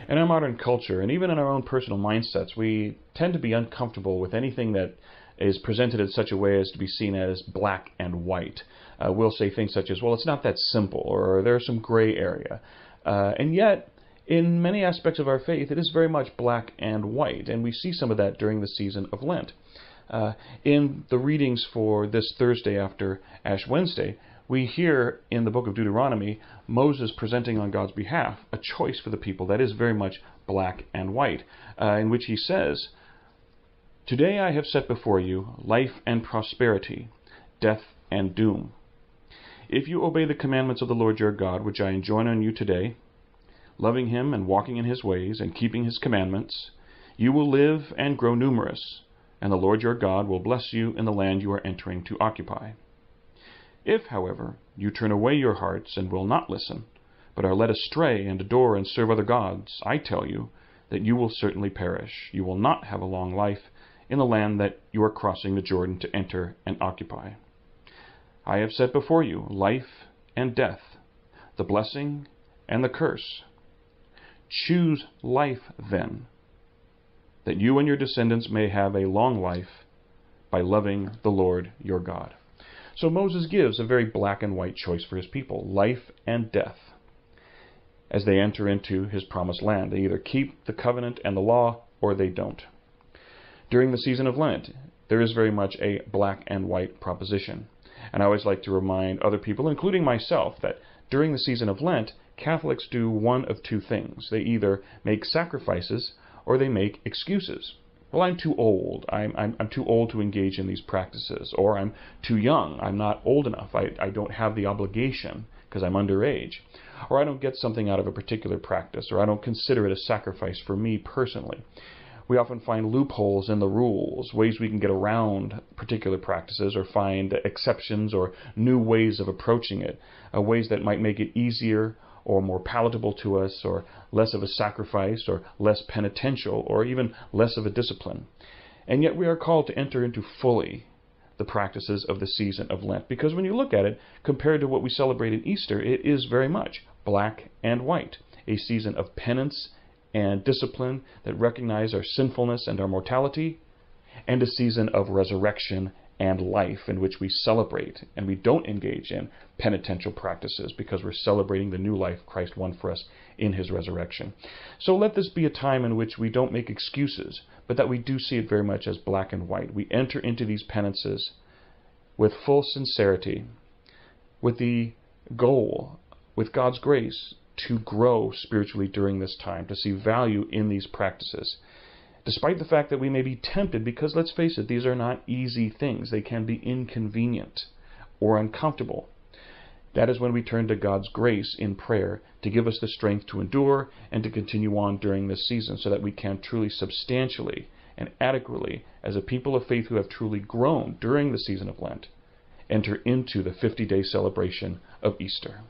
In our modern culture, and even in our own personal mindsets, we tend to be uncomfortable with anything that is presented in such a way as to be seen as black and white. We'll say things such as, well, it's not that simple, or there's some gray area. And yet, in many aspects of our faith, it is very much black and white, and we see some of that during the season of Lent. In the readings for this Thursday after Ash Wednesday, we hear in the book of Deuteronomy Moses presenting on God's behalf a choice for the people that is very much black and white, in which he says, "Today I have set before you life and prosperity, death and doom. If you obey the commandments of the Lord your God, which I enjoin on you today, loving him and walking in his ways and keeping his commandments, you will live and grow numerous, and the Lord your God will bless you in the land you are entering to occupy. If, however, you turn away your hearts and will not listen, but are led astray and adore and serve other gods, I tell you that you will certainly perish. You will not have a long life in the land that you are crossing the Jordan to enter and occupy. I have set before you life and death, the blessing and the curse. Choose life, then, that you and your descendants may have a long life by loving the Lord your God." So Moses gives a very black and white choice for his people, life and death, as they enter into his promised land. They either keep the covenant and the law, or they don't. During the season of Lent, there is very much a black and white proposition. And I always like to remind other people, including myself, that during the season of Lent, Catholics do one of two things. They either make sacrifices or they make excuses. Well, I'm too old. I'm too old to engage in these practices. Or I'm too young. I'm not old enough. I don't have the obligation because I'm underage. Or I don't get something out of a particular practice. Or I don't consider it a sacrifice for me personally. We often find loopholes in the rules, ways we can get around particular practices or find exceptions or new ways of approaching it, ways that might make it easier or more palatable to us, or less of a sacrifice, or less penitential, or even less of a discipline. And yet we are called to enter into fully the practices of the season of Lent, because when you look at it, compared to what we celebrate in Easter, it is very much black and white, a season of penance and discipline that recognize our sinfulness and our mortality, and a season of resurrection and life in which we celebrate and we don't engage in penitential practices because we're celebrating the new life Christ won for us in his resurrection. So let this be a time in which we don't make excuses, but that we do see it very much as black and white. We enter into these penances with full sincerity, with the goal, with God's grace, to grow spiritually during this time, to see value in these practices. Despite the fact that we may be tempted, because let's face it, these are not easy things. They can be inconvenient or uncomfortable. That is when we turn to God's grace in prayer to give us the strength to endure and to continue on during this season so that we can truly substantially and adequately, as a people of faith who have truly grown during the season of Lent, enter into the 50-day celebration of Easter.